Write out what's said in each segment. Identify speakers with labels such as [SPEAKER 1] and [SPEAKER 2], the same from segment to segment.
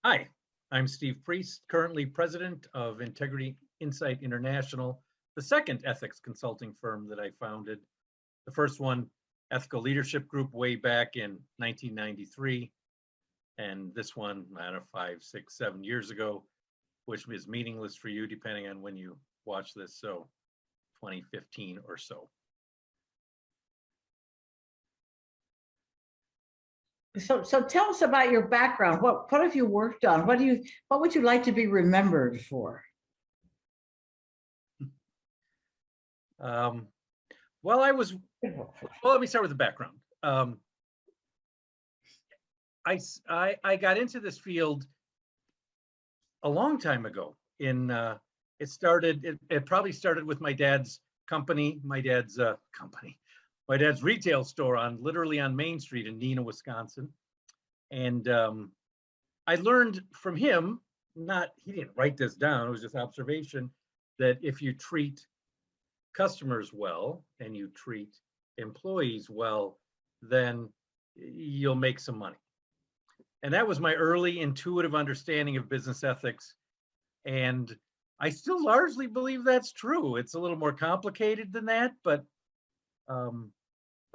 [SPEAKER 1] Hi, I'm Steve Priest, currently president of Integrity Insight International, the second ethics consulting firm that I founded. The first one, Ethical Leadership Group, way back in 1993. And this one, I don't know, 5, 6, 7 years ago, which is meaningless for you depending on when you watch this. So 2015 or so.
[SPEAKER 2] So tell us about your background. What have you worked on? What would you like to be remembered for?
[SPEAKER 1] Well, let me start with the background. I got into this field a long time ago. It probably started with my dad's company, my dad's retail store literally on Main Street in Neenah, Wisconsin. And I learned from him, he didn't write this down, it was just observation, that if you treat customers well and you treat employees well, then you'll make some money. And that was my early intuitive understanding of business ethics. And I still largely believe that's true. It's a little more complicated than that, but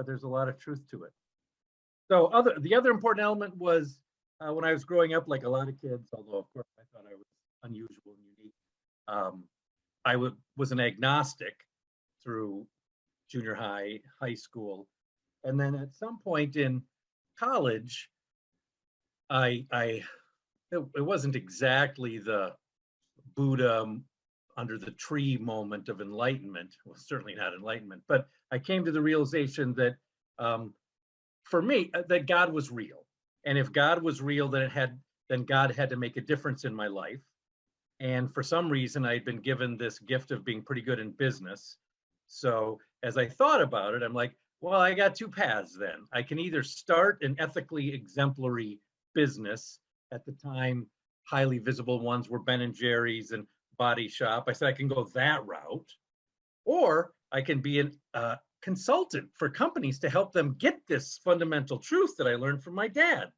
[SPEAKER 1] there's a lot of truth to it. So the other important element was when I was growing up, like a lot of kids, although of course I thought I was unusual and unique, I was an agnostic through junior high, high school. And then at some point in college, it wasn't exactly the Buddha under the tree moment of enlightenment. Well, certainly not enlightenment, but I came to the realization that for me, that God was real. And if God was real, then God had to make a difference in my life. And for some reason, I'd been given this gift of being pretty good in business. So as I thought about it, I'm like, well, I got two paths then. I can either start an ethically exemplary business. At the time, highly visible ones were Ben & Jerry's and Body Shop. I said I can go that route, or I can be a consultant for companies to help them get this fundamental truth that I learned from my dad.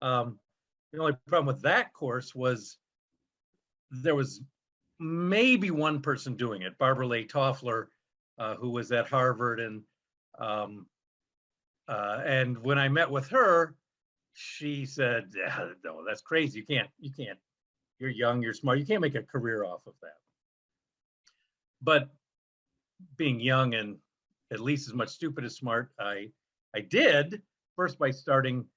[SPEAKER 1] The only problem with that course was there was maybe one person doing it, Barbara Leigh Toffler, who was at Harvard, and when I met with her, she said, "No, that's crazy. You can't. You're young, you're smart. You can't make a career off of that." But being young and at least as much stupid as smart, I did first by starting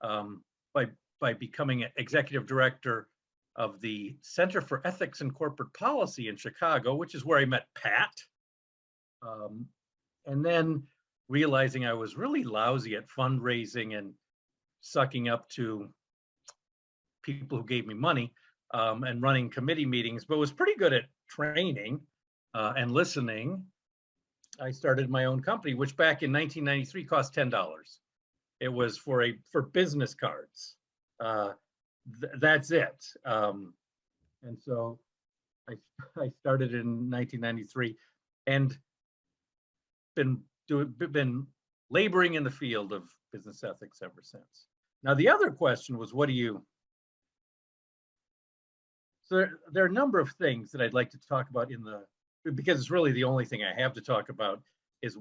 [SPEAKER 1] by becoming executive director of the Center for Ethics and Corporate Policy in Chicago, which is where I met Pat. And then realizing I was really lousy at fundraising and sucking up to people who gave me money and running committee meetings, but was pretty good at training and listening. I started my own company, which back in 1993 cost $10. It was for business cards. That's it. And so I started in 1993 and been laboring in the field of business ethics ever since. Now, the other question was, so there are a number of things that I'd like to talk about because it's really the only thing I have to talk about is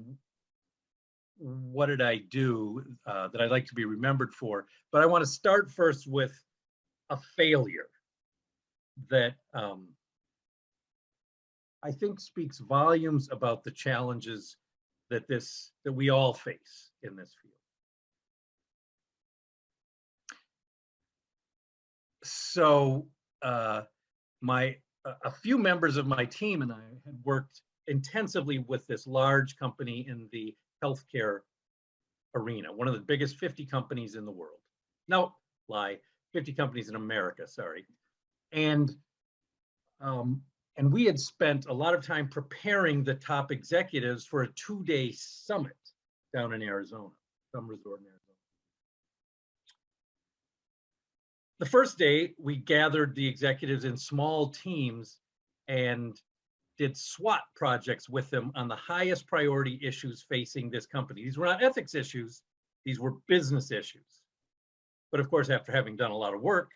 [SPEAKER 1] what did I do that I'd like to be remembered for. But I want to start first with a failure that I think speaks volumes about the challenges that we all face in this field. So a few members of my team and I had worked intensively with this large company in the healthcare arena, one of the biggest 50 companies in the world. No, lie, 50 companies in America, sorry. And we had spent a lot of time preparing the top executives for a 2-day summit down in Arizona, some resort in Arizona. The first day, we gathered the executives in small teams and did SWOT projects with them on the highest priority issues facing this company. These were not ethics issues, these were business issues. But of course, after having done a lot of work,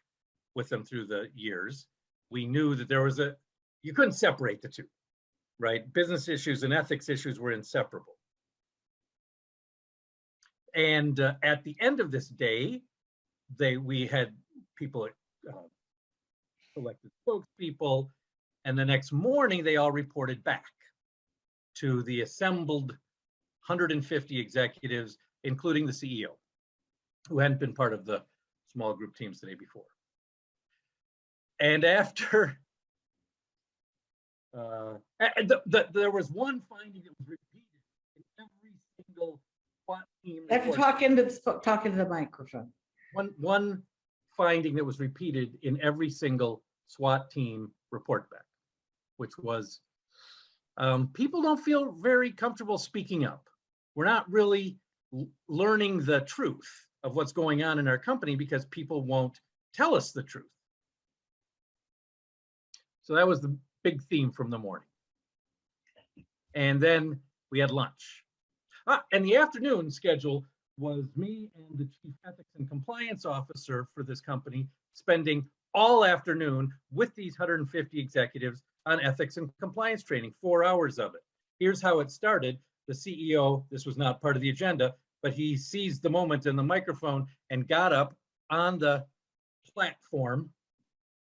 [SPEAKER 1] with them through the years, we knew that there was you couldn't separate the two, right? Business issues and ethics issues were inseparable. And at the end of this day, we had people elected spokespeople, and the next morning they all reported back to the assembled 150 executives, including the CEO, who hadn't been part of the small group teams the day before. And after there was one finding that was repeated in every single SWAT team.
[SPEAKER 2] You have to talk into the microphone.
[SPEAKER 1] One finding that was repeated in every single SWAT team report back, which was people don't feel very comfortable speaking up. We're not really learning the truth of what's going on in our company because people won't tell us the truth. So that was the big theme from the morning. And then we had lunch. And the afternoon schedule was me and the chief ethics and compliance officer for this company spending all afternoon with these 150 executives on ethics and compliance training, 4 hours of it. Here's how it started. The CEO, this was not part of the agenda, but he seized the moment in the microphone and got up on the platform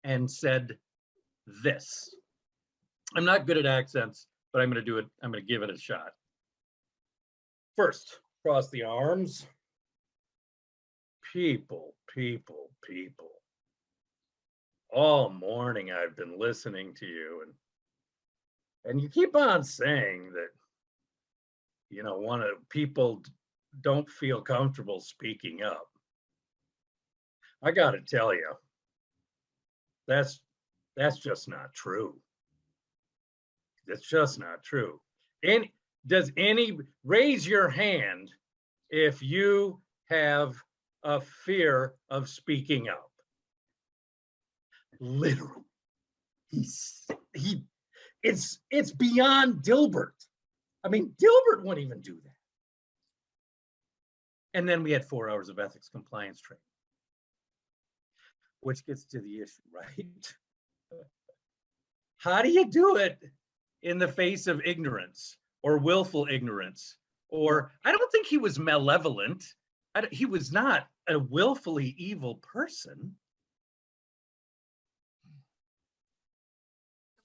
[SPEAKER 1] and said this. I'm not good at accents, but I'm going to do it. I'm going to give it a shot. First, cross the arms. People. All morning I've been listening to you, and you keep on saying that, you know, people don't feel comfortable speaking up. I got to tell you, that's just not true. That's just not true. And raise your hand if you have a fear of speaking up? Literally, it's beyond Dilbert. I mean, Dilbert wouldn't even do that. And then we had 4 hours of ethics compliance training, which gets to the issue, right? How do you do it in the face of ignorance or willful ignorance? Or I don't think he was malevolent. He was not a willfully evil person.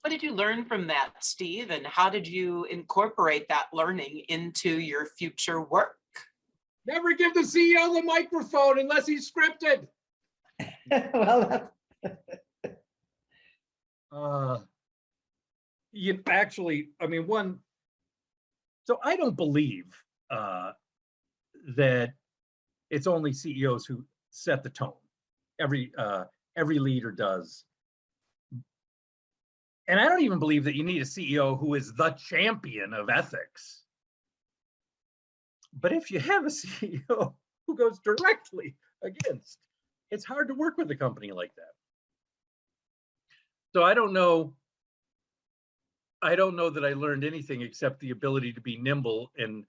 [SPEAKER 3] What did you learn from that, Steve? And how did you incorporate that learning into your future work?
[SPEAKER 1] Never give the CEO the microphone unless he's scripted.
[SPEAKER 2] Well,
[SPEAKER 1] You actually, I mean, so I don't believe that it's only CEOs who set the tone. Every leader does. And I don't even believe that you need a CEO who is the champion of ethics. But if you have a CEO who goes directly against, it's hard to work with a company like that. So I don't know that I learned anything except the ability to be nimble, and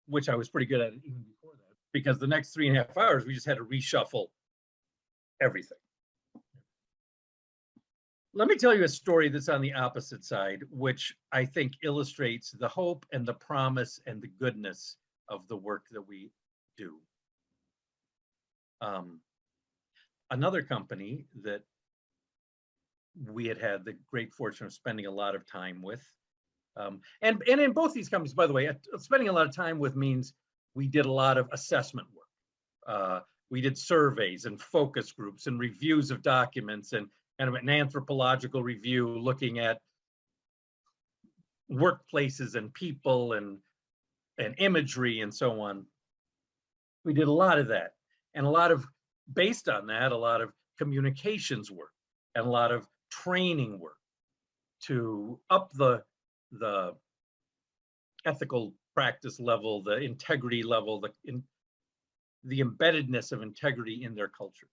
[SPEAKER 1] which I was pretty good at even before that, because the next 3.5 hours, we just had to reshuffle everything. Let me tell you a story that's on the opposite side, which I think illustrates the hope and the promise and the goodness of the work that we do. Another company that we had the great fortune of spending a lot of time with, and in both these companies, by the way, spending a lot of time with means we did a lot of assessment work. We did surveys and focus groups and reviews of documents and an anthropological review looking at workplaces and people and imagery and so on. We did a lot of that, and based on that, a lot of communications work and a lot of training work to up the ethical practice level, the integrity level, the embeddedness of integrity in their culture.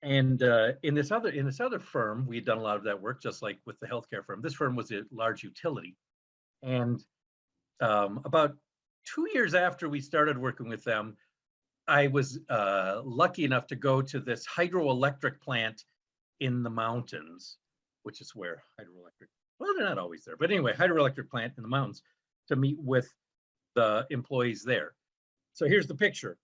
[SPEAKER 1] And in this other firm, we had done a lot of that work, just like with the healthcare firm. This firm was a large utility, and about 2 years after we started working with them, I was lucky enough to go to this hydroelectric plant in the mountains, which is where hydroelectric, well, they're not always there, but anyway, hydroelectric plant in the mountains to meet with the employees there. So here's the picture.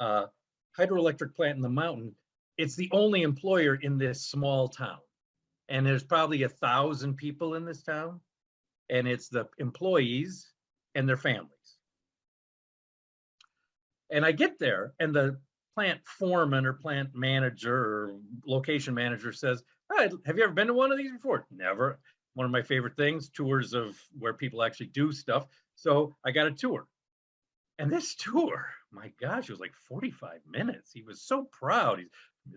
[SPEAKER 1] Hydroelectric plant in the mountain. It's the only employer in this small town. And there's probably 1,000 people in this town. And it's the employees and their families. And I get there and the plant foreman or plant manager or location manager says, "All right, have you ever been to one of these before?" Never. One of my favorite things, tours of where people actually do stuff. So I got a tour. And this tour, my gosh, it was like 45 minutes. He was so proud. He's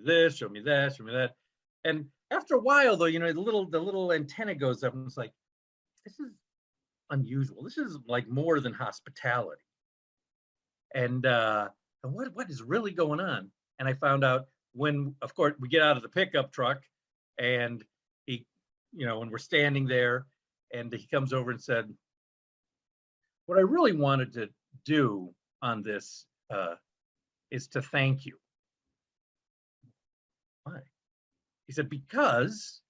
[SPEAKER 1] this, show me that, show me that. And after a while, though, you know, the little antenna goes up and it's like, this is unusual. This is like more than hospitality. And what is really going on? And I found out when, of course, we get out of the pickup truck and he, you know, when we're standing there and he comes over and said, "What I really wanted to do on this is to thank you." Why? He said, "Because,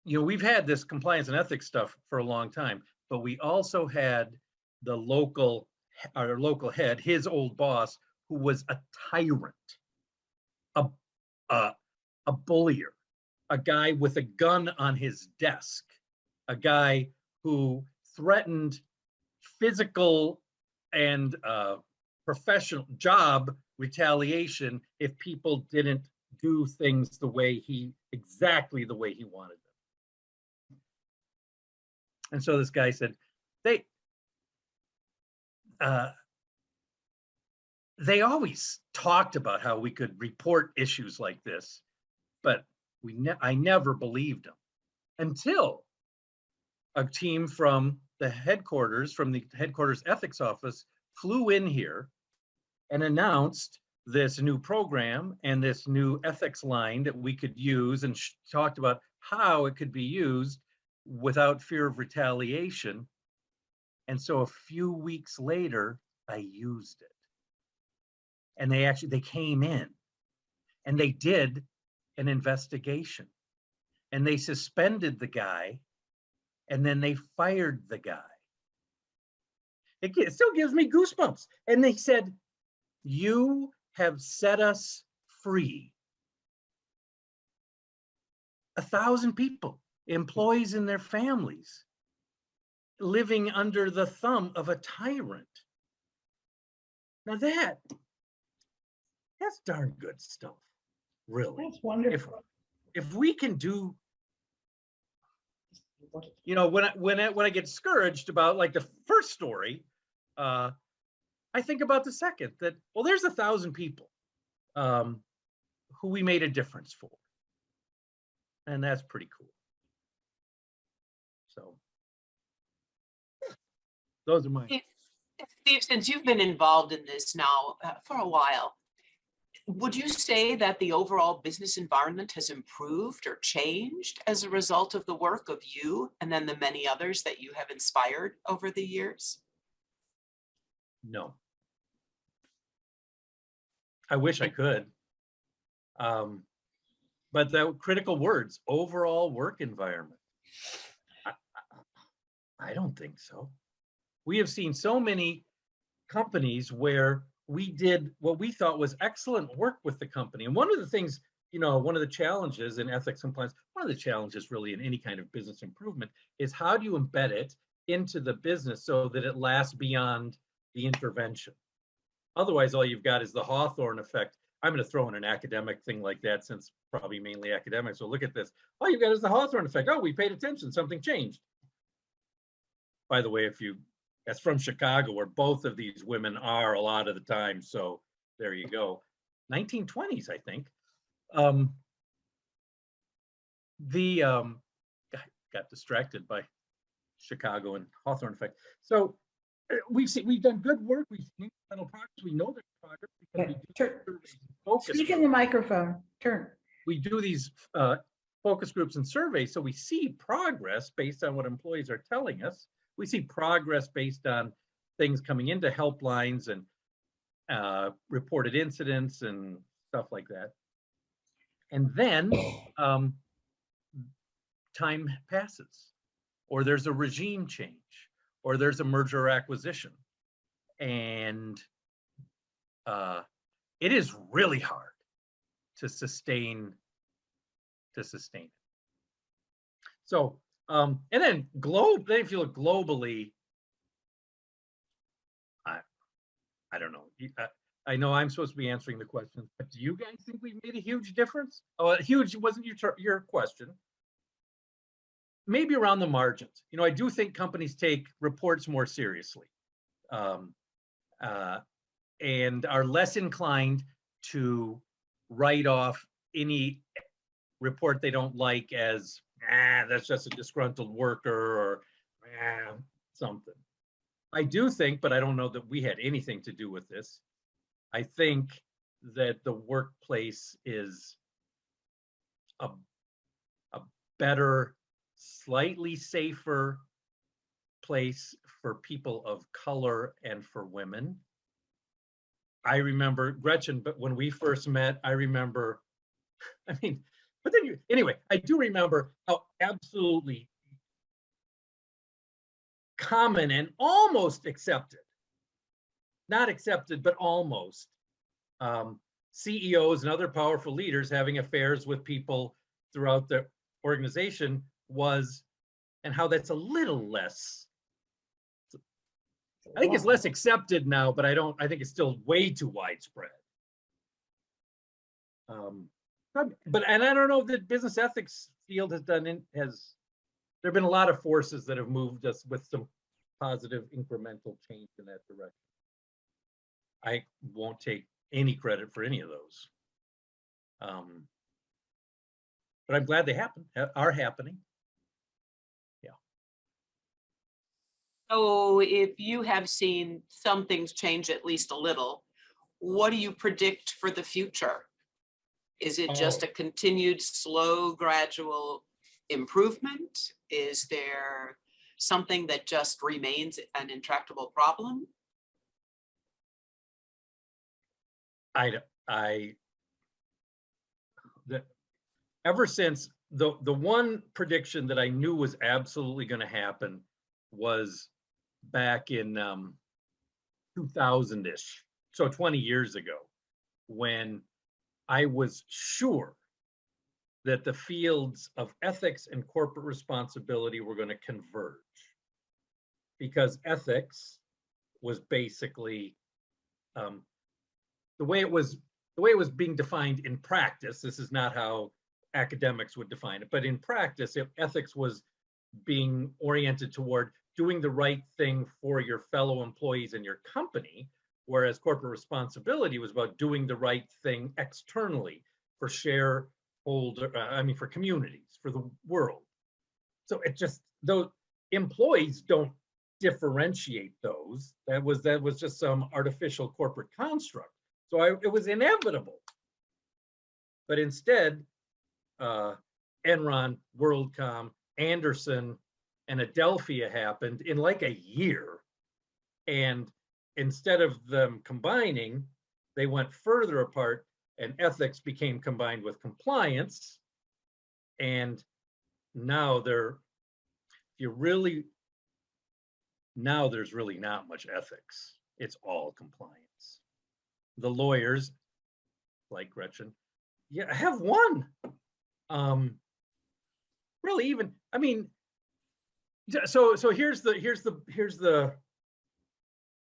[SPEAKER 1] you know, we've had this compliance and ethics stuff for a long time, but we also had our local head, his old boss, who was a tyrant, a bullier, a guy with a gun on his desk, a guy who threatened physical and professional job retaliation if people didn't do things exactly the way he wanted them." And so this guy said, they always talked about how we could report issues like this, but I never believed them until a team from the headquarters ethics office flew in here and announced this new program and this new ethics line that we could use, and talked about how it could be used without fear of retaliation. And so a few weeks later, I used it. And they came in and they did an investigation and they suspended the guy and then they fired the guy. It still gives me goosebumps. And they said, "You have set us free." 1,000 people, employees and their families, living under the thumb of a tyrant. Now that's darn good stuff, really.
[SPEAKER 2] That's wonderful.
[SPEAKER 1] If we can do, you know, when I get discouraged about like the first story, I think about the second, that, well, there's 1,000 people who we made a difference for. And that's pretty cool. So those are mine.
[SPEAKER 3] Steve, since you've been involved in this now for a while, would you say that the overall business environment has improved or changed as a result of the work of you and then the many others that you have inspired over the years?
[SPEAKER 1] No. I wish I could. But the critical words, overall work environment, I don't think so. We have seen so many companies where we did what we thought was excellent work with the company. And one of the things, you know, one of the challenges in ethics compliance, one of the challenges really in any kind of business improvement is how do you embed it into the business so that it lasts beyond the intervention? Otherwise, all you've got is the Hawthorne effect. I'm going to throw in an academic thing like that, since probably mainly academics will look at this. All you've got is the Hawthorne effect. Oh, we paid attention, something changed. By the way, that's from Chicago, where both of these women are a lot of the time. So there you go. 1920s, I think. Got distracted by Chicago and Hawthorne effect. So we've done good work. We've seen incremental progress. We know there's progress because we do surveys and focus
[SPEAKER 2] Speak in
[SPEAKER 1] groups.
[SPEAKER 2] the microphone. Turn.
[SPEAKER 1] We do these focus groups and surveys, so we see progress based on what employees are telling us. We see progress based on things coming into helplines and reported incidents and stuff like that. And then time passes, or there's a regime change, or there's a merger or acquisition. And it is really hard to sustain it. So, and then if you look globally, I don't know. I know I'm supposed to be answering the questions, but do you guys think we've made a huge difference? Oh, huge wasn't your question. Maybe around the margins. You know, I do think companies take reports more seriously, and are less inclined to write off any report they don't like as, that's just a disgruntled worker or something. I do think, but I don't know that we had anything to do with this. I think that the workplace is a better, slightly safer place for people of color and for women. I remember, Gretchen, but when we first met, I remember, I mean, but then anyway, I do remember how absolutely common and almost accepted, not accepted, but almost, CEOs and other powerful leaders having affairs with people throughout the organization was, and how that's a little less, I think it's less accepted now, but I think it's still way too widespread. But I don't know if the business ethics field has there have been a lot of forces that have moved us with some positive incremental change in that direction. I won't take any credit for any of those. But I'm glad they are happening. Yeah.
[SPEAKER 3] So if you have seen some things change at least a little, what do you predict for the future? Is it just a continued slow, gradual improvement? Is there something that just remains an intractable problem?
[SPEAKER 1] Ever since the one prediction that I knew was absolutely going to happen was back in 2000-ish, so 20 years ago, when I was sure that the fields of ethics and corporate responsibility were going to converge, because ethics was basically the way it was being defined in practice. This is not how academics would define it, but in practice, ethics was being oriented toward doing the right thing for your fellow employees and your company, whereas corporate responsibility was about doing the right thing externally for for communities, for the world. So it just, those employees don't differentiate those. That was just some artificial corporate construct. So it was inevitable. But instead, Enron, WorldCom, Anderson, and Adelphia happened in like a year. And instead of them combining, they went further apart, and ethics became combined with compliance. And now there's really not much ethics. It's all compliance. The lawyers, like Gretchen, yeah, have one. Really, even, I mean, so here's the.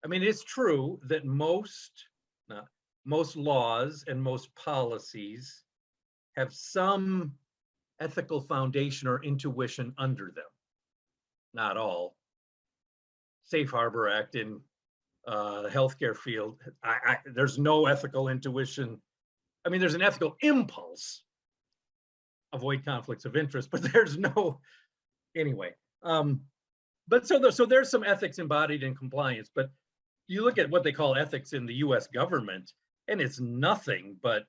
[SPEAKER 1] I mean, it's true that most laws and most policies have some ethical foundation or intuition under them. Not all. Safe Harbor Act in the healthcare field, there's no ethical intuition. I mean, there's an ethical impulse, avoid conflicts of interest, but there's no, anyway. But so there's some ethics embodied in compliance, but you look at what they call ethics in the US government, and it's nothing but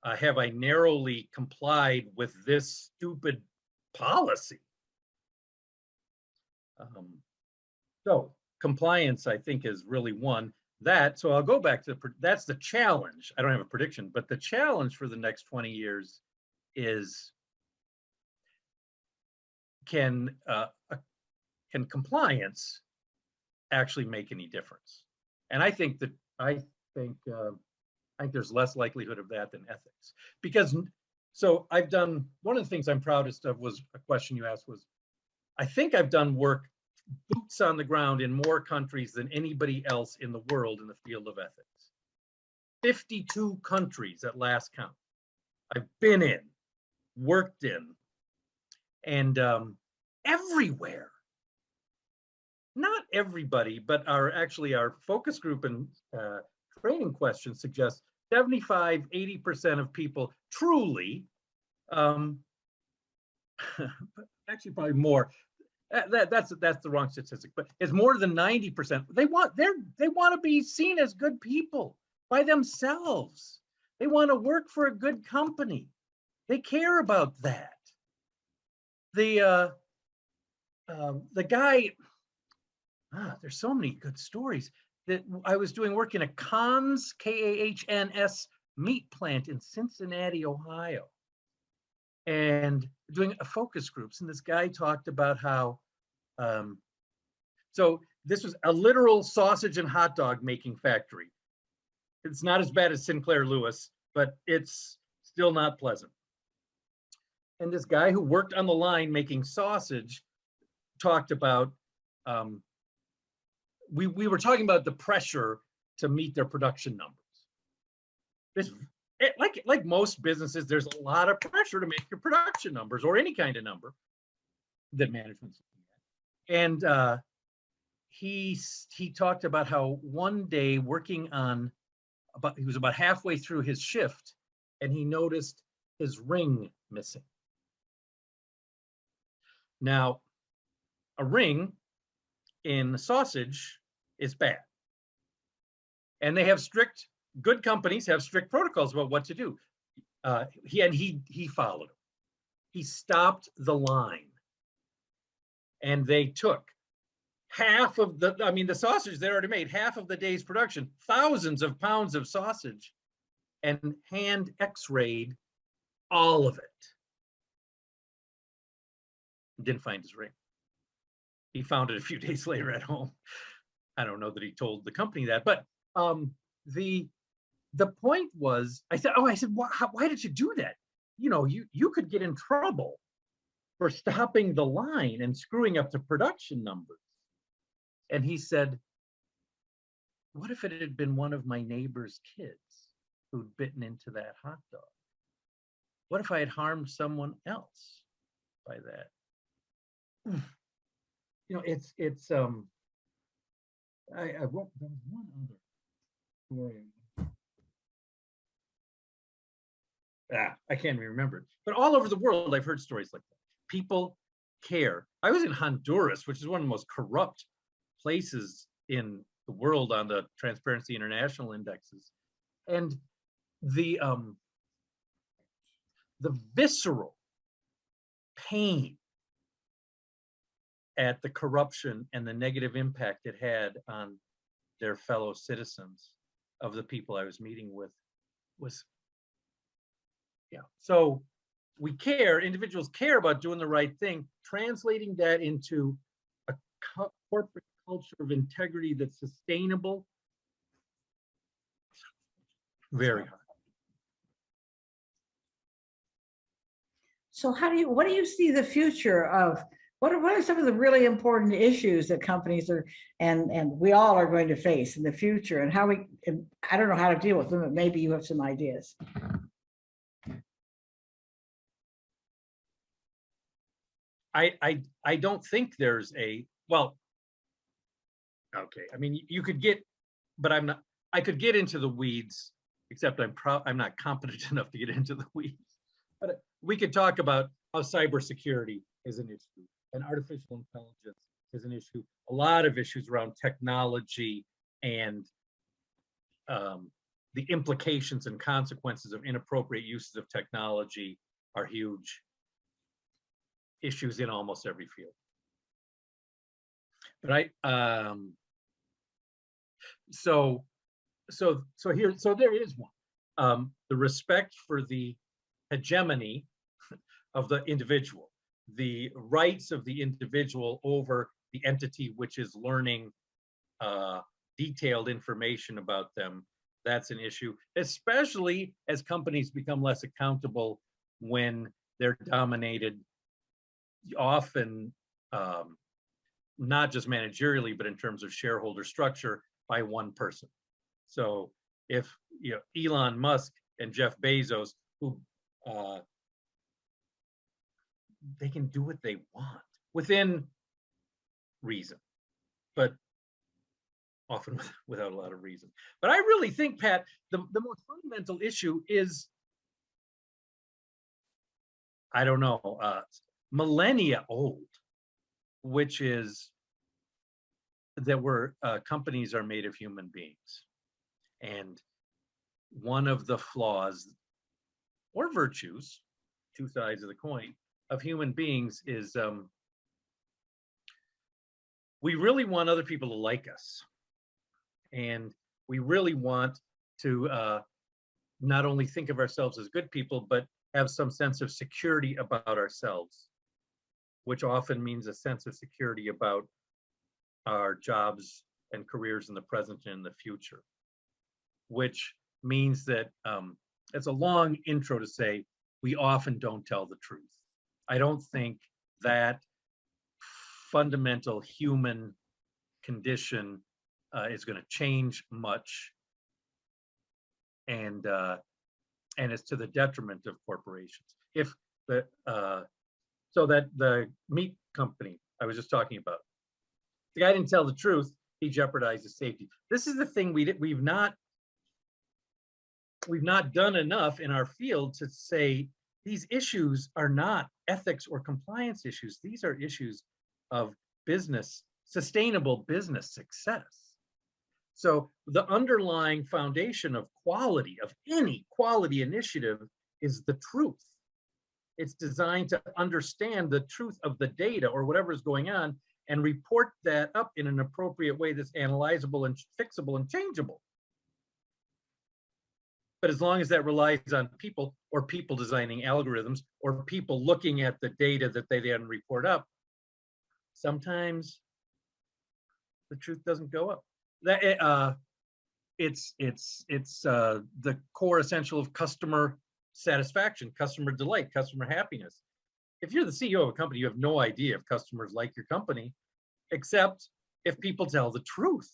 [SPEAKER 1] have I narrowly complied with this stupid policy? So compliance, I think, is really one. so I'll go back to that's the challenge. I don't have a prediction, but the challenge for the next 20 years is can compliance actually make any difference? And I think think there's less likelihood of that than ethics, because so I've done, one of the things I'm proudest of was a question you asked was, I think I've done work boots on the ground in more countries than anybody else in the world in the field of ethics. 52 countries at last count. I've been in, worked in, and everywhere. Not everybody, but our focus group and training questions suggest 75, 80% of people truly, actually probably more. That's the wrong statistic, but it's more than 90%. They want to be seen as good people by themselves. They want to work for a good company. They care about that. The guy, there's so many good stories. That I was doing work in a Kahns, K-A-H-N-S meat plant in Cincinnati, Ohio, and doing a focus groups. And this guy talked about how, so this was a literal sausage and hot dog making factory. It's not as bad as Sinclair Lewis, but it's still not pleasant. And this guy who worked on the line making sausage talked about, we were talking about the pressure to meet their production numbers. Like most businesses, there's a lot of pressure to make your production numbers, or any kind of number that management's looking at. And he talked about how one day working on, he was about halfway through his shift, and he noticed his ring missing. Now, a ring in sausage is bad. And they have good companies have strict protocols about what to do. He followed them. He stopped the line. And they took half of the sausage they already made, half of the day's production, thousands of pounds of sausage, and hand x-rayed all of it. Didn't find his ring. He found it a few days later at home. I don't know that he told the company that, but the point was, I said, why did you do that? You know, you could get in trouble for stopping the line and screwing up the production numbers. And he said, what if it had been one of my neighbor's kids who'd bitten into that hot dog? What if I had harmed someone else by that? You know, it's I wrote, there was one other story. I can't even remember it. But all over the world, I've heard stories like that. People care. I was in Honduras, which is one of the most corrupt places in the world on the Transparency International indexes, and the visceral pain at the corruption and the negative impact it had on their fellow citizens of the people I was meeting with was, yeah. So we care, individuals care about doing the right thing, translating that into a corporate culture of integrity that's sustainable. Very hard.
[SPEAKER 2] So what do you see the future of, what are some of the really important issues that companies are, and we all are going to face in the future, and I don't know how to deal with them, but maybe you have some ideas.
[SPEAKER 1] I don't think there's well, okay. I mean, you could get, but I could get into the weeds, except I'm not competent enough to get into the weeds. But we could talk about how cybersecurity is an issue, and artificial intelligence is an issue. A lot of issues around technology and the implications and consequences of inappropriate uses of technology are huge issues in almost every field. But so there is one. The respect for the hegemony of the individual, the rights of the individual over the entity which is learning detailed information about them. That's an issue, especially as companies become less accountable when they're dominated, often not just managerially, but in terms of shareholder structure, by one person. So if Elon Musk and Jeff Bezos, who they can do what they want within reason, but often without a lot of reason. But I really think, Pat, the most fundamental issue is, I don't know, millennia old, which is that companies are made of human beings. And one of the flaws or virtues, two sides of the coin, of human beings is we really want other people to like us. And we really want to not only think of ourselves as good people, but have some sense of security about ourselves, which often means a sense of security about our jobs and careers in the present and in the future, which means that it's a long intro to say we often don't tell the truth. I don't think that fundamental human condition is going to change much, and it's to the detriment of corporations. If so that the meat company I was just talking about, the guy didn't tell the truth, he jeopardized his safety. This is the thing we've not done enough in our field to say these issues are not ethics or compliance issues. These are issues of business, sustainable business success. So the underlying foundation of quality, of any quality initiative, is the truth. It's designed to understand the truth of the data or whatever is going on and report that up in an appropriate way that's analyzable and fixable and changeable. But as long as that relies on people, or people designing algorithms, or people looking at the data that they then report up, sometimes the truth doesn't go up. That it's the core essential of customer satisfaction, customer delight, customer happiness. If you're the CEO of a company, you have no idea if customers like your company, except if people tell the truth.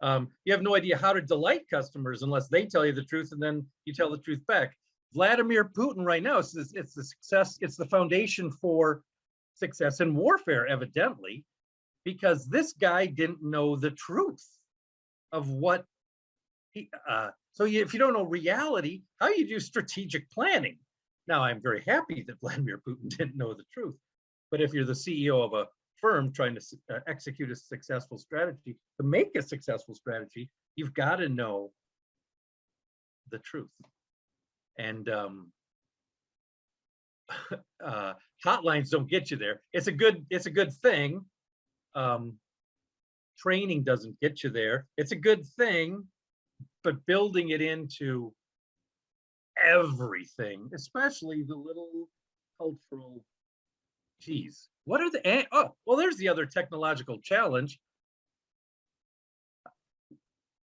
[SPEAKER 1] You have no idea how to delight customers unless they tell you the truth, and then you tell the truth back. Vladimir Putin right now, it's the success, it's the foundation for success in warfare, evidently, because this guy didn't know the truth of what he, if you don't know reality, how do you do strategic planning? Now, I'm very happy that Vladimir Putin didn't know the truth, but if you're the CEO of a firm trying to execute a successful strategy, to make a successful strategy, you've got to know the truth. And hotlines don't get you there. It's a good thing. Training doesn't get you there. It's a good thing, but building it into everything, especially the little cultural, geez, what are the, oh, well, there's the other technological challenge.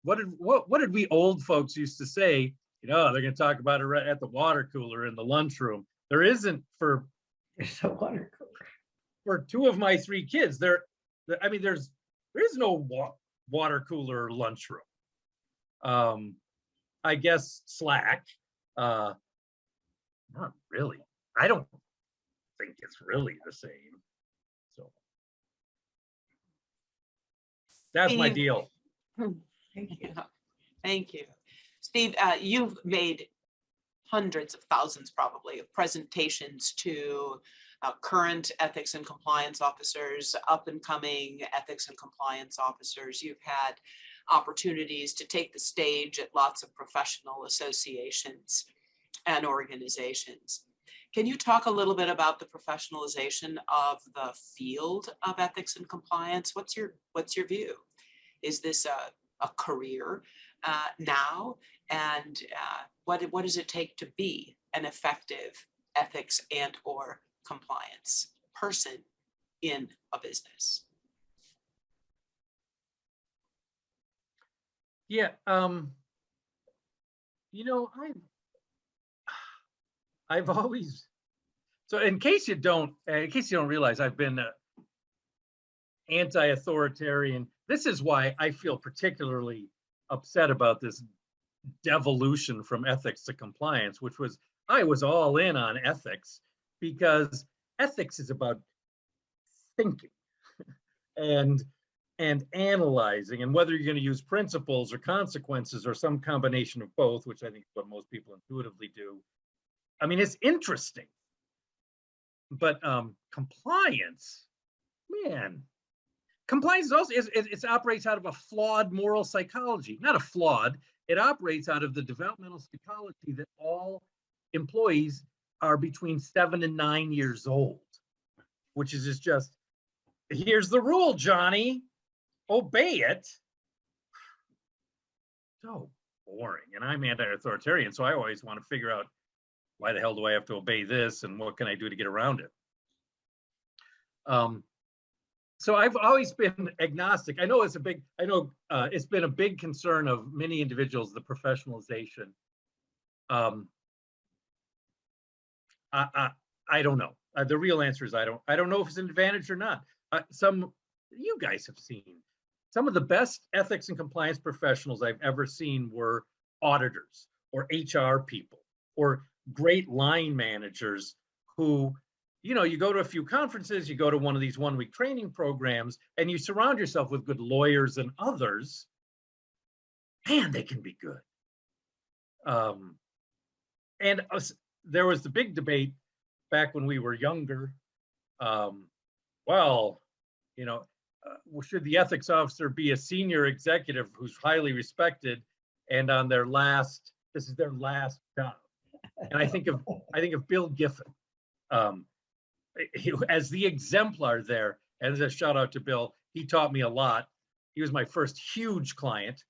[SPEAKER 1] What did we old folks used to say? They're going to talk about it at the water cooler in the lunchroom. There isn't for,
[SPEAKER 2] There's a water cooler.
[SPEAKER 1] For two of my three kids, there is no water cooler or lunchroom. I guess Slack, not really. I don't think it's really the same. So that's my deal.
[SPEAKER 2] Thank you.
[SPEAKER 3] Yeah. Thank you. Steve, you've made hundreds of thousands probably of presentations to current ethics and compliance officers, up and coming ethics and compliance officers. You've had opportunities to take the stage at lots of professional associations and organizations. Can you talk a little bit about the professionalization of the field of ethics and compliance? What's your view? Is this a career now? And what does it take to be an effective ethics and or compliance person in a business?
[SPEAKER 1] Yeah, you know, I've always, so in case you don't realize, I've been anti-authoritarian. This is why I feel particularly upset about this devolution from ethics to compliance, which was, I was all in on ethics because ethics is about thinking and analyzing, and whether you're going to use principles or consequences or some combination of both, which I think is what most people intuitively do. I mean, it's interesting, but compliance, man, compliance is also, it operates out of a flawed moral psychology. Not a flawed, it operates out of the developmental psychology that all employees are between 7 and 9 years old, which is just, here's the rule, Johnny, obey it. So boring. And I'm anti-authoritarian, so I always want to figure out, why the hell do I have to obey this, and what can I do to get around it? So I've always been agnostic. I know it's been a big concern of many individuals, the professionalization. I don't know. The real answer is I don't know if it's an advantage or not. You guys have seen some of the best ethics and compliance professionals I've ever seen were auditors or HR people or great line managers who, you know, you go to a few conferences, you go to one of these one-week training programs, and you surround yourself with good lawyers and others, man, they can be good. There was the big debate back when we were younger. Well, you know, should the ethics officer be a senior executive who's highly respected and on this is their last job? And I think of Bill Giffen as the exemplar there. And as a shout out to Bill, he taught me a lot. He was my first huge client.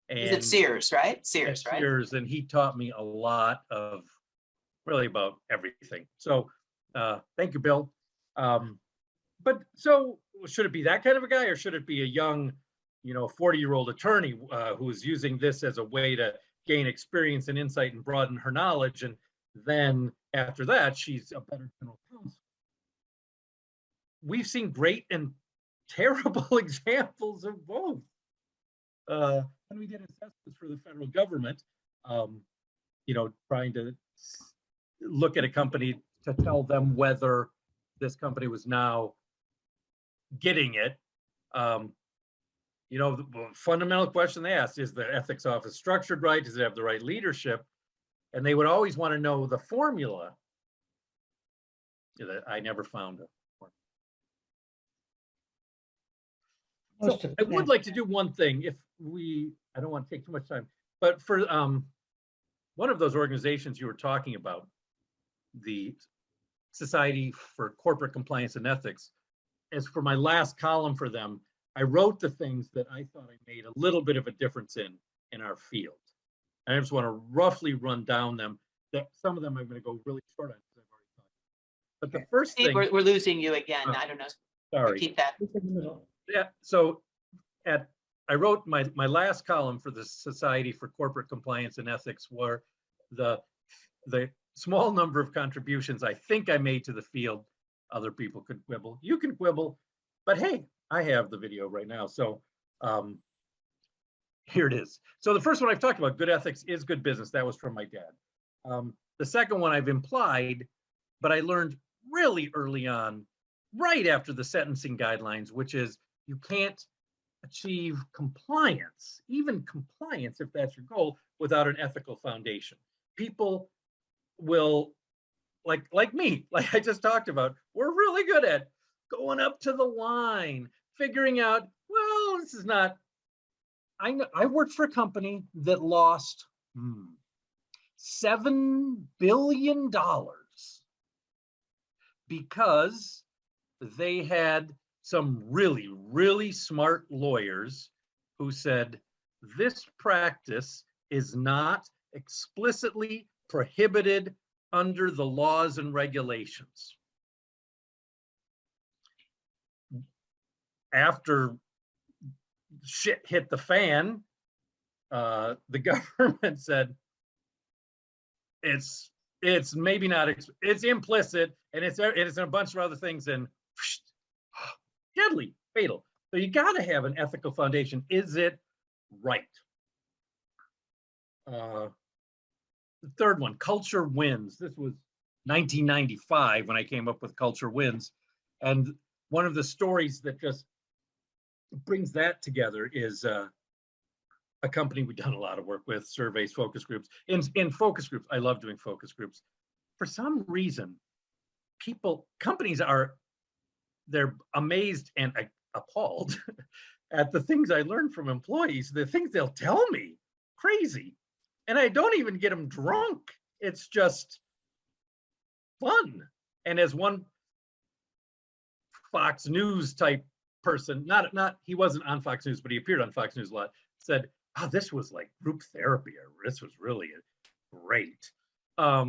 [SPEAKER 3] Is it Sears, right? Sears, right?
[SPEAKER 1] Sears, and he taught me a lot of really about everything. So thank you, Bill. But so should it be that kind of a guy, or should it be a young, 40-year-old attorney who is using this as a way to gain experience and insight and broaden her knowledge, and then after that she's a better general counsel? We've seen great and terrible examples of both. When we did assessments for the federal government, trying to look at a company to tell them whether this company was now getting it. The fundamental question they asked is the ethics office structured right? Does it have the right leadership? And they would always want to know the formula. That I never found a formula. So I would like to do one thing, I don't want to take too much time, but for one of those organizations you were talking about, the Society for Corporate Compliance and Ethics, as for my last column for them, I wrote the things that I thought I made a little bit of a difference in our field. And I just want to roughly run down them. That some of them I'm going to go really short on because I've already talked. But the first thing,
[SPEAKER 3] we're losing you again. I don't know.
[SPEAKER 1] Sorry.
[SPEAKER 3] Repeat that.
[SPEAKER 1] Yeah. So I wrote my last column for the Society for Corporate Compliance and Ethics were the small number of contributions I think I made to the field. Other people could quibble. You can quibble, but hey, I have the video right now. So here it is. So the first one I've talked about, good ethics is good business. That was from my dad. The second one I've implied, but I learned really early on, right after the sentencing guidelines, which is you can't achieve compliance, even compliance, if that's your goal, without an ethical foundation. People will, like me, like I just talked about, we're really good at going up to the line, figuring out, well, this is not, I worked for a company that lost $7 billion because they had some really, really smart lawyers who said, this practice is not explicitly prohibited under the laws and regulations. After shit hit the fan, the government said, it's maybe not, it's implicit, and it's a bunch of other things, and deadly, fatal. So you got to have an ethical foundation. Is it right? The third one, culture wins. This was 1995 when I came up with culture wins. And one of the stories that just brings that together is a company we've done a lot of work with, surveys, focus groups. In focus groups, I love doing focus groups. For some reason, companies they're amazed and appalled at the things I learned from employees, the things they'll tell me, crazy. And I don't even get them drunk. It's just fun. And as one Fox News type person, he wasn't on Fox News, but he appeared on Fox News a lot, said, oh, this was like group therapy. This was really great. But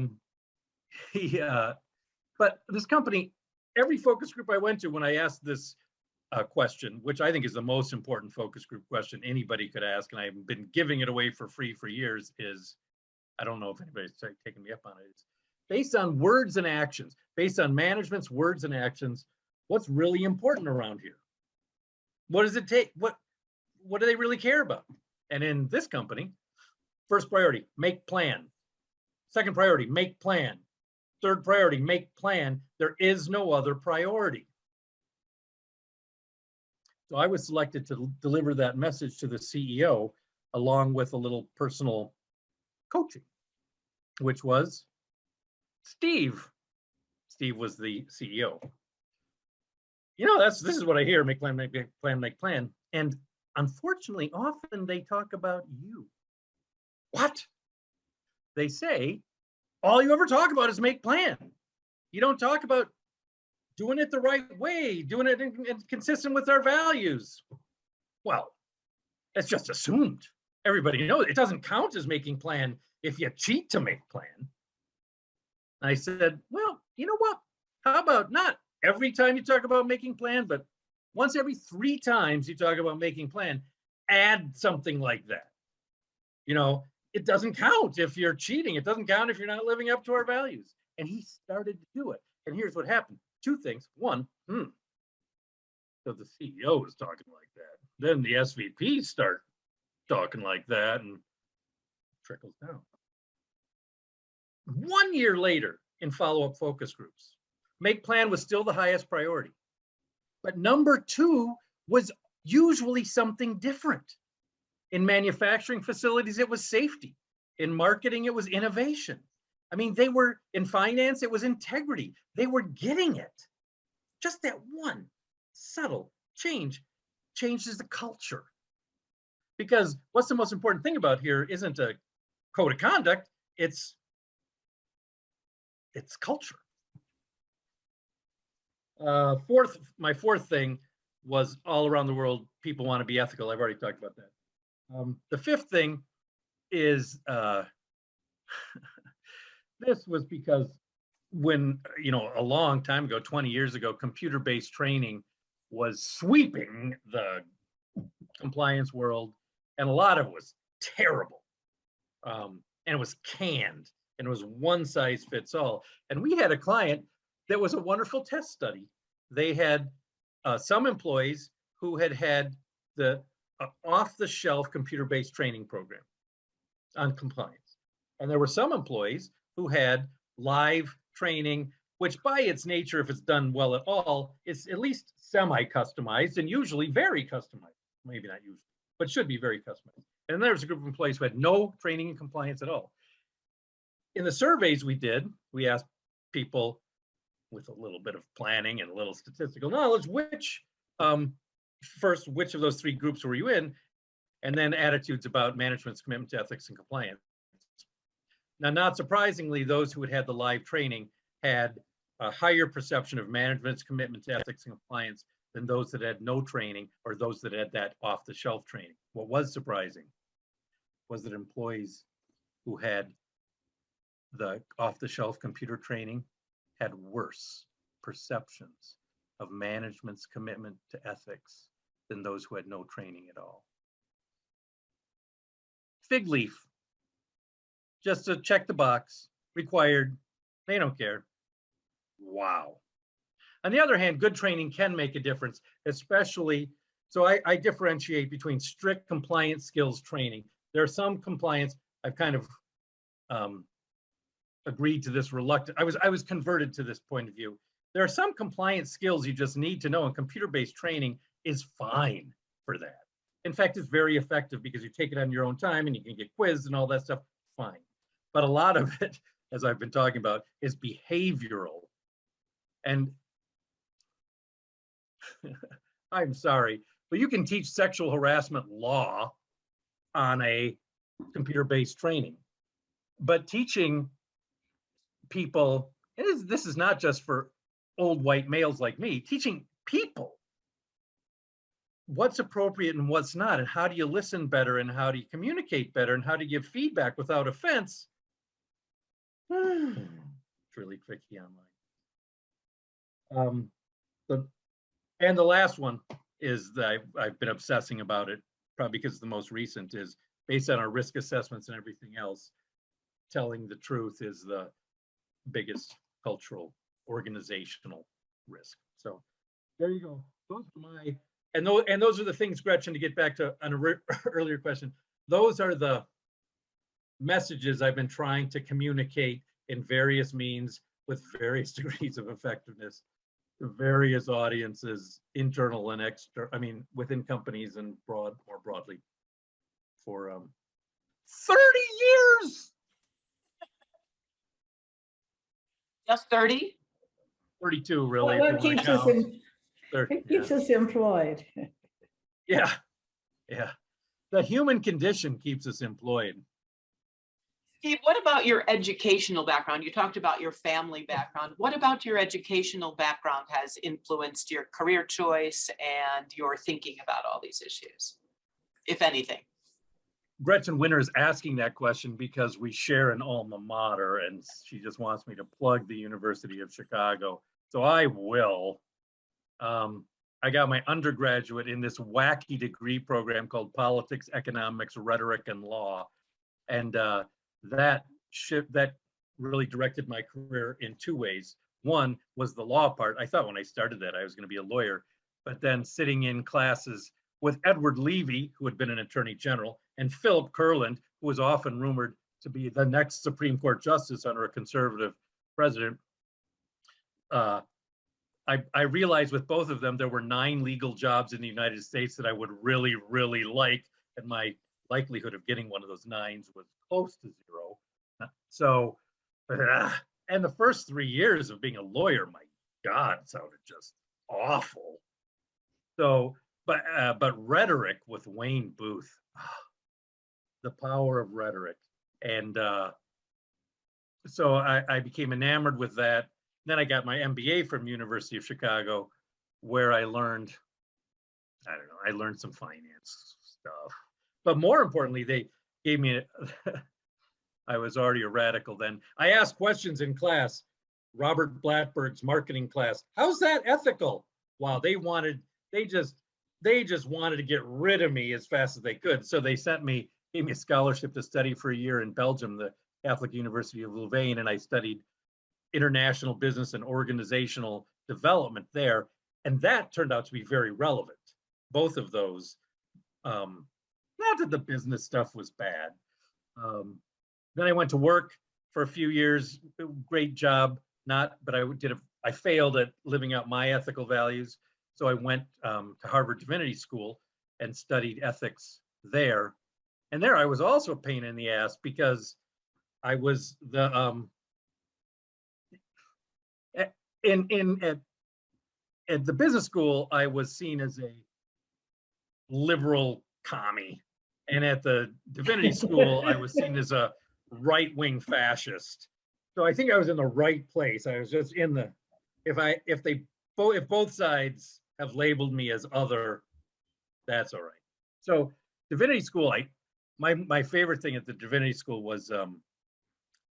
[SPEAKER 1] this company, every focus group I went to, when I asked this question, which I think is the most important focus group question anybody could ask, and I've been giving it away for free for years, is, I don't know if anybody's taking me up on it, it's based on words and actions, based on management's words and actions, what's really important around here? What does it take? What do they really care about? And in this company, first priority, make plan. Second priority, make plan. Third priority, make plan. There is no other priority. So I was selected to deliver that message to the CEO along with a little personal coaching, which was Steve. Steve was the CEO. You know, this is what I hear, make plan, make plan, make plan. And unfortunately, often they talk about you. What? They say, all you ever talk about is make plan. You don't talk about doing it the right way, doing it consistent with our values. Well, it's just assumed. Everybody knows it doesn't count as making plan if you cheat to make plan. I said, well, you know what? How about not every time you talk about making plan, but once every 3 times you talk about making plan, add something like that. You know, it doesn't count if you're cheating. It doesn't count if you're not living up to our values. And he started to do it. And here's what happened. 2 things. One, so the CEO is talking like that. Then the SVPs start talking like that and trickles down. 1 year later, in follow-up focus groups, make plan was still the highest priority. But number 2 was usually something different. In manufacturing facilities, it was safety. In marketing, it was innovation. I mean, they were, in finance, it was integrity. They were getting it. Just that one subtle change changes the culture. Because what's the most important thing about here isn't a code of conduct, it's culture. My fourth thing was all around the world, people want to be ethical. I've already talked about that. The 5th thing is, this was because when, you know, a long time ago, 20 years ago, computer-based training was sweeping the compliance world, and a lot of it was terrible. And it was canned, and it was one size fits all. And we had a client that was a wonderful test study. They had some employees who had the off-the-shelf computer-based training program on compliance. And there were some employees who had live training, which by its nature, if it's done well at all, is at least semi-customized and usually very customized. Maybe not usually, but should be very customized. And there was a group of employees who had no training and compliance at all. In the surveys we did, we asked people with a little bit of planning and a little statistical knowledge, which of those 3 groups were you in? And then attitudes about management's commitment to ethics and compliance. Now, not surprisingly, those who had the live training had a higher perception of management's commitment to ethics and compliance than those that had no training or those that had that off-the-shelf training. What was surprising was that employees who had the off-the-shelf computer training had worse perceptions of management's commitment to ethics than those who had no training at all. Fig leaf, just to check the box, required, they don't care. Wow. On the other hand, good training can make a difference, especially, so I differentiate between strict compliance skills training. There are some compliance, I've kind of agreed to this reluctant. I was converted to this point of view. There are some compliance skills you just need to know, and computer-based training is fine for that. In fact, it's very effective because you take it on your own time and you can get quizzed and all that stuff, fine. But a lot of it, as I've been talking about, is behavioral. And I'm sorry, but you can teach sexual harassment law on a computer-based training. But teaching people, this is not just for old white males like me, teaching people what's appropriate and what's not, and how do you listen better, and how do you communicate better, and how do you give feedback without offense. It's really tricky online. And the last one is that I've been obsessing about it, probably because the most recent is based on our risk assessments and everything else. Telling the truth is the biggest cultural organizational risk. So there you go. Those are my, and those are the things, Gretchen, to get back to an earlier question. Those are the messages I've been trying to communicate in various means with various degrees of effectiveness to various audiences, internal and external, I mean, within companies and more broadly for 30 years.
[SPEAKER 3] Just 30?
[SPEAKER 1] 32, really.
[SPEAKER 2] Well, it keeps us employed.
[SPEAKER 1] Yeah, yeah. The human condition keeps us employed.
[SPEAKER 3] Steve, what about your educational background? You talked about your family background. What about your educational background has influenced your career choice and your thinking about all these issues, if anything?
[SPEAKER 1] Gretchen Winter is asking that question because we share an alma mater, and she just wants me to plug the University of Chicago. So I will. I got my undergraduate in this wacky degree program called Politics, Economics, Rhetoric, and Law. And that really directed my career in two ways. One was the law part. I thought when I started that I was going to be a lawyer, but then sitting in classes with Edward Levy, who had been an attorney general, and Philip Kurland, who was often rumored to be the next Supreme Court justice under a conservative president. I realized with both of them, there were 9 legal jobs in the United States that I would really, really like, and my likelihood of getting one of those 9s was close to 0. So, and the first 3 years of being a lawyer, my God, it sounded just awful. So, but rhetoric with Wayne Booth, the power of rhetoric. And so I became enamored with that. Then I got my MBA from University of Chicago, where I learned, I don't know, I learned some finance stuff. But more importantly, they gave me, I was already a radical then. I asked questions in class, Robert Blattberg's marketing class. How's that ethical? Wow, they just wanted to get rid of me as fast as they could. So they gave me a scholarship to study for a year in Belgium, the Catholic University of Louvain, and I studied international business and organizational development there. And that turned out to be very relevant. But of those. Not that the business stuff was bad. Then I went to work for a few years, great job, but I failed at living out my ethical values. So I went to Harvard Divinity School and studied ethics there. And there I was also a pain in the ass because I was at the business school, I was seen as a liberal commie. And at the divinity school, I was seen as a right-wing fascist. So I think I was in the right place. I was just in the, if both sides have labeled me as other, that's all right. So divinity school, my favorite thing at the divinity school was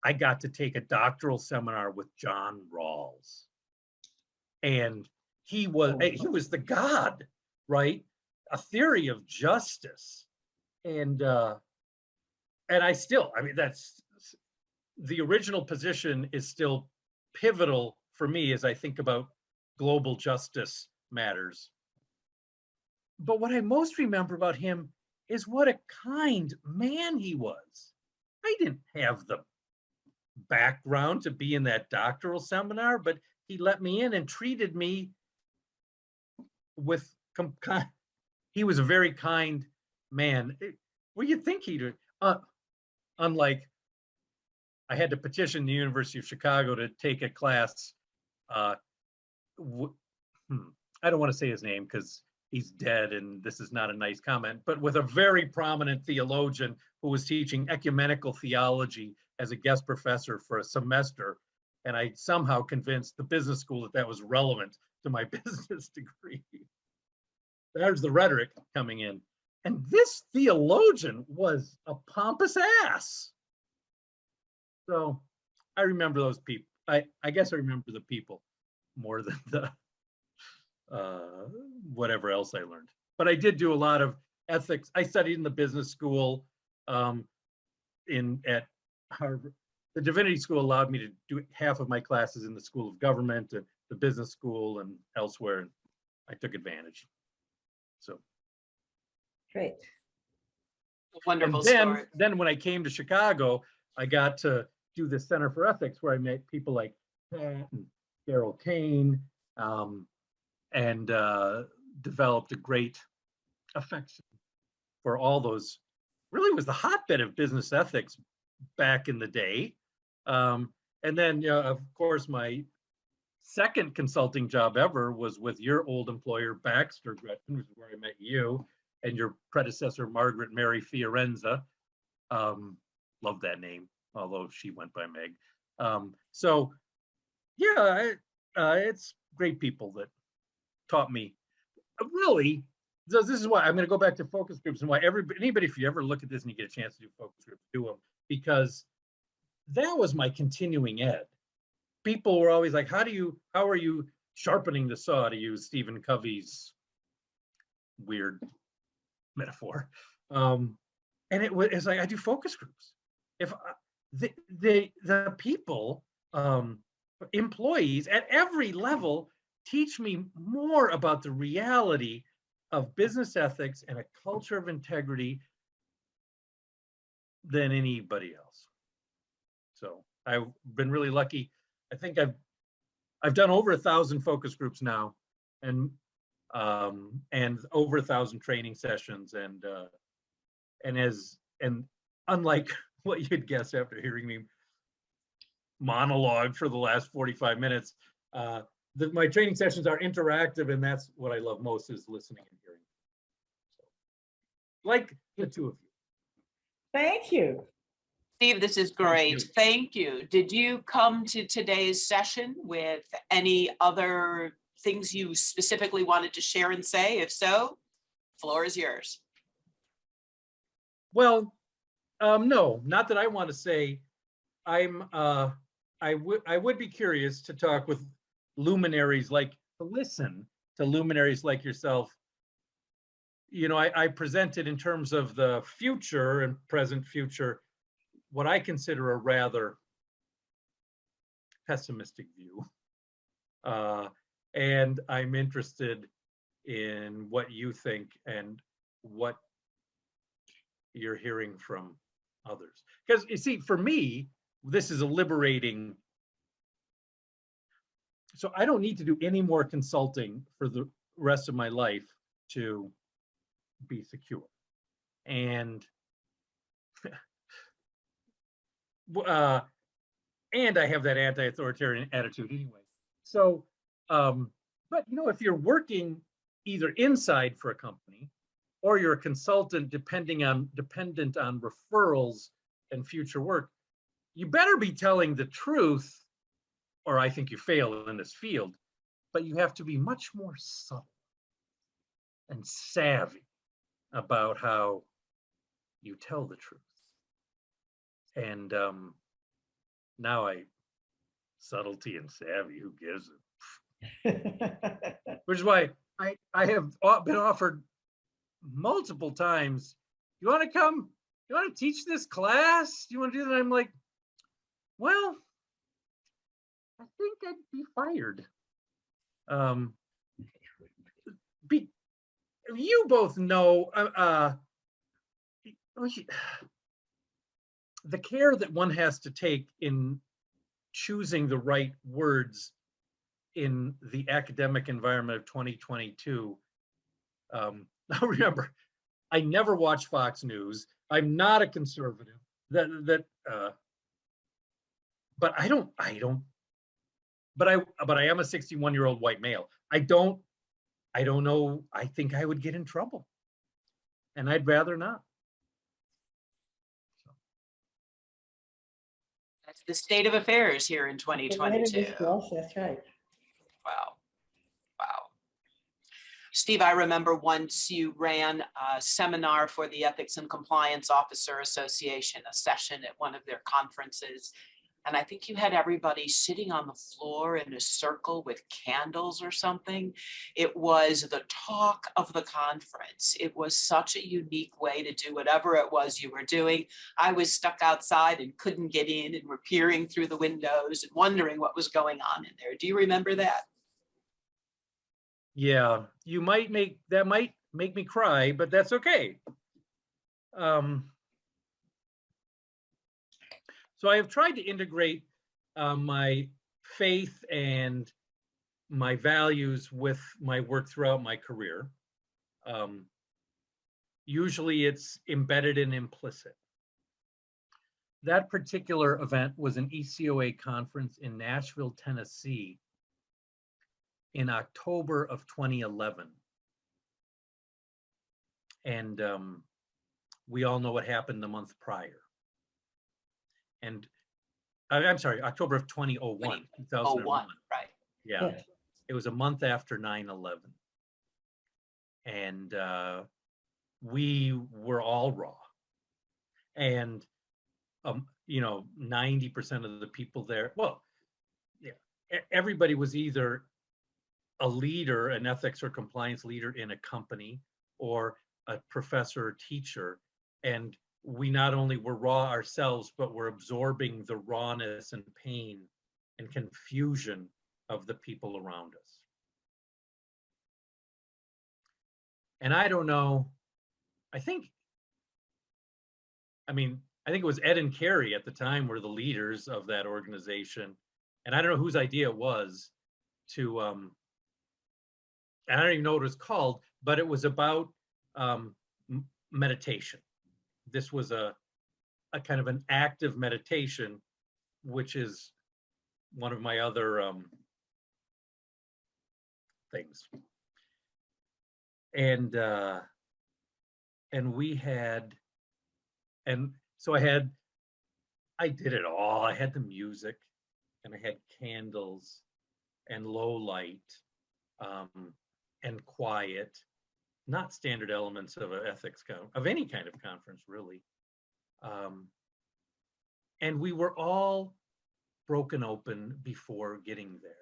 [SPEAKER 1] I got to take a doctoral seminar with John Rawls. And he was the god, right? A theory of justice. And I mean, that's the original position is still pivotal for me as I think about global justice matters. But what I most remember about him is what a kind man he was. I didn't have the background to be in that doctoral seminar, but he let me in and treated me with, he was a very kind man. What do you think he'd, unlike, I had to petition the University of Chicago to take a class. I don't want to say his name because he's dead and this is not a nice comment, but with a very prominent theologian who was teaching ecumenical theology as a guest professor for a semester. And I somehow convinced the business school that that was relevant to my business degree. There's the rhetoric coming in. And this theologian was a pompous ass. So I remember those people. I guess I remember the people more than the whatever else I learned. But I did do a lot of ethics. I studied in the business school at Harvard. The divinity school allowed me to do half of my classes in the School of Government and the business school and elsewhere. And I took advantage. So
[SPEAKER 2] Great.
[SPEAKER 3] Wonderful
[SPEAKER 1] and
[SPEAKER 3] story.
[SPEAKER 1] then when I came to Chicago, I got to do the Center for Ethics, where I met people like Pat and Daryl Kane, and developed a great affection for all those. Really was the hotbed of business ethics back in the day. And then, of course, my second consulting job ever was with your old employer, Baxter Gretchen, which is where I met you, and your predecessor, Margaret Mary Fiorenza. Love that name, although she went by Meg. So yeah, it's great people that taught me. Really, so this is why I'm going to go back to focus groups and why anybody, if you ever look at this and you get a chance to do focus groups, do them, because that was my continuing ed. People were always like, how are you sharpening the saw, to use Stephen Covey's weird metaphor? And it's like, I do focus groups. If the people, employees at every level teach me more about the reality of business ethics and a culture of integrity than anybody else. So I've been really lucky. I think I've done over 1,000 focus groups now, and over 1,000 training sessions, and unlike what you'd guess after hearing me monologue for the last 45 minutes, my training sessions are interactive, and that's what I love most, is listening and hearing. So, like the two of you.
[SPEAKER 2] Thank you.
[SPEAKER 3] Steve, this is great. Thank you. Did you come to today's session with any other things you specifically wanted to share and say? If so, floor is yours.
[SPEAKER 1] Well, no, not that I want to say. I would be curious to talk with luminaries, to listen to luminaries like yourself. I presented in terms of the future and present future, what I consider a rather pessimistic view. And I'm interested in what you think and what you're hearing from others. Because you see, for me, this is a liberating. So I don't need to do any more consulting for the rest of my life to be secure. And and I have that anti-authoritarian attitude anyway. So, but if you're working either inside for a company, or you're a consultant dependent on referrals and future work, you better be telling the truth, or I think you fail in this field. But you have to be much more subtle. and savvy about how you tell the truth. And now subtlety and savvy, who gives it? Which is why I have been offered multiple times, you want to come, you want to teach this class? Do you want to do that? I'm like, well, I think I'd be fired. You both know the care that one has to take in choosing the right words in the academic environment of 2022. Now remember, I never watch Fox News. I'm not a conservative. But I am a 61-year-old white male. I don't know. I think I would get in trouble, and I'd rather not.
[SPEAKER 3] That's the state of affairs here in 2022.
[SPEAKER 2] That's right.
[SPEAKER 3] Wow. Wow. Steve, I remember once you ran a seminar for the Ethics and Compliance Officer Association, a session at one of their conferences. And I think you had everybody sitting on the floor in a circle with candles or something. It was the talk of the conference. It was such a unique way to do whatever it was you were doing. I was stuck outside and couldn't get in and were peering through the windows and wondering what was going on in there. Do you remember that?
[SPEAKER 1] Yeah, that might make me cry, but that's okay. So I have tried to integrate my faith and my values with my work throughout my career. Usually it's embedded and implicit. That particular event was an ECOA conference in Nashville, Tennessee in October of 2011. And we all know what happened the month prior. And I'm sorry, October of 2001.
[SPEAKER 3] 2001, right.
[SPEAKER 1] Yeah. It was a month after 9/11. And we were all raw. And, 90% of the people there, well, yeah, everybody was either a leader, an ethics or compliance leader in a company, or a professor or teacher. And we not only were raw ourselves, but were absorbing the rawness and pain and confusion of the people around us. And I don't know, I think it was Ed and Carrie at the time were the leaders of that organization. And I don't know whose idea it was to, and I don't even know what it was called, but it was about meditation. This was a kind of an active meditation, which is one of my other things. And we had, and so I did it all. I had the music, and I had candles and low light and quiet, not standard elements of an ethics of any kind of conference, really. And we were all broken open before getting there.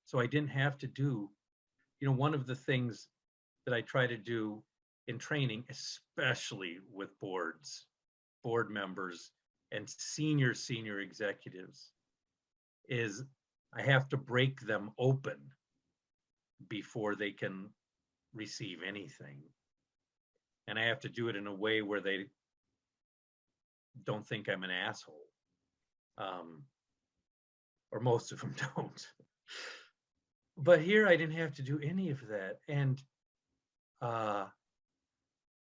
[SPEAKER 1] So I didn't have to do, one of the things that I try to do in training, especially with board members and senior executives, is I have to break them open before they can receive anything. And I have to do it in a way where they don't think I'm an asshole. Or most of them don't. But here I didn't have to do any of that. And I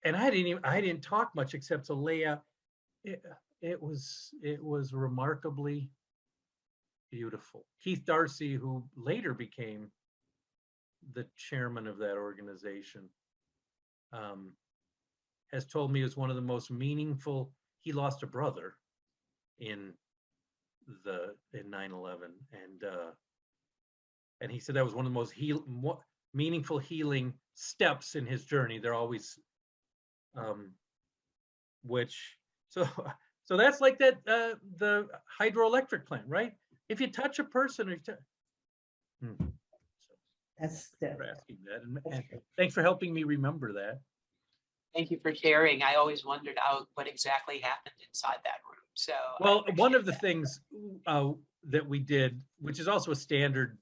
[SPEAKER 1] didn't talk much except to lay out. It was remarkably beautiful. Keith Darcy, who later became the chairman of that organization, has told me it was one of the most meaningful. He lost a brother in 9/11, and he said that was one of the most meaningful healing steps in his journey. They're always, which, so that's like that, the hydroelectric plant, right? If you touch a person, or
[SPEAKER 2] That's
[SPEAKER 1] for asking that, and thanks for helping me remember that.
[SPEAKER 3] Thank you for sharing. I always wondered what exactly happened inside that room. So
[SPEAKER 1] Well, one of the things that we did, which is also a standard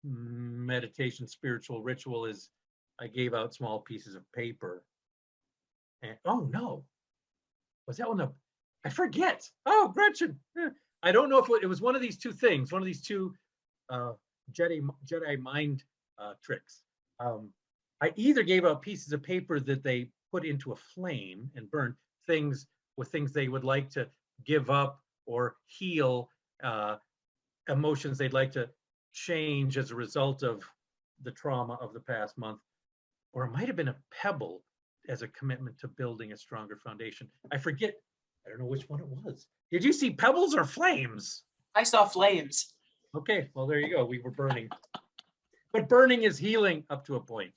[SPEAKER 1] meditation spiritual ritual, is I gave out small pieces of paper. And oh no, was that one of, I forget. Oh, Gretchen. I don't know if it was one of these two things, one of these two Jedi mind tricks. I either gave out pieces of paper that they put into a flame and burned, things they would like to give up or heal, emotions they'd like to change as a result of the trauma of the past month, or it might have been a pebble as a commitment to building a stronger foundation. I forget. I don't know which one it was. Did you see pebbles or flames?
[SPEAKER 3] I saw flames.
[SPEAKER 1] Okay, well, there you go. We were burning. But burning is healing up to a point.